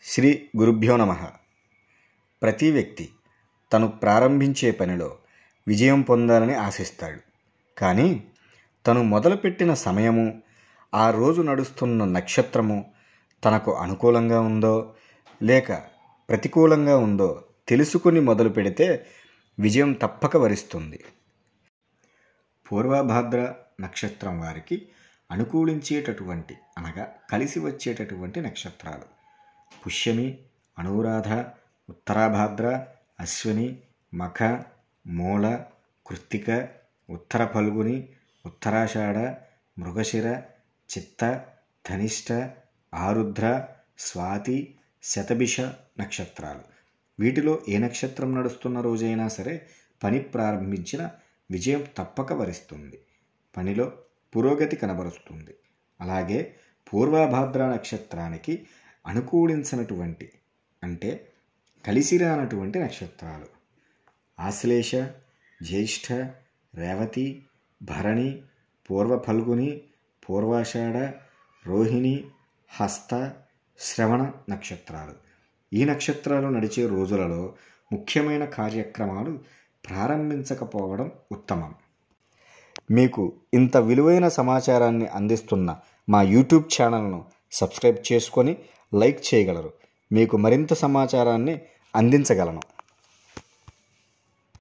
శ్రీ గురుభ్యో నమః. ప్రతి వ్యక్తి తను ప్రారంభించే పనిలో విజయం పొందాలని ఆశిస్తాడు. కానీ తను మొదలుపెట్టిన సమయము, ఆ రోజు నడుస్తున్న నక్షత్రము తనకు అనుకూలంగా ఉందో లేక ప్రతికూలంగా ఉందో తెలుసుకుని మొదలు పెడితే విజయం తప్పక వరిస్తుంది. పూర్వభాద్ర నక్షత్రం వారికి అనుకూలించేటటువంటి అనగా కలిసి వచ్చేటటువంటి నక్షత్రాలు పుష్యమి, అనురాధ, ఉత్తరాభాద్ర, అశ్విని, మఖ, మూల, కృత్తిక, ఉత్తర ఫల్గుని, ఉత్తరాషాఢ, మృగశిర, చిత్త, ధనిష్ట, ఆరుద్ర, స్వాతి, శతభిష నక్షత్రాలు. వీటిలో ఏ నక్షత్రం నడుస్తున్న రోజైనా సరే పని ప్రారంభించిన విజయం తప్పక వరిస్తుంది, పనిలో పురోగతి కనబరుస్తుంది. అలాగే పూర్వభాద్ర నక్షత్రానికి అనుకూలించినటువంటి అంటే కలిసిరానటువంటి నక్షత్రాలు ఆశ్లేష, జ్యేష్ఠ, రేవతి, భరణి, పూర్వ ఫల్గుని, పూర్వాషాఢ, రోహిణి, హస్త, శ్రవణ నక్షత్రాలు. ఈ నక్షత్రాలు నడిచే రోజులలో ముఖ్యమైన కార్యక్రమాలు ప్రారంభించకపోవడం ఉత్తమం. మీకు ఇంత విలువైన సమాచారాన్ని అందిస్తున్న మా యూట్యూబ్ ఛానల్ను సబ్స్క్రైబ్ చేసుకొని లైక్ చేయగలరు. మీకు మరింత సమాచారాన్ని అందించగలను.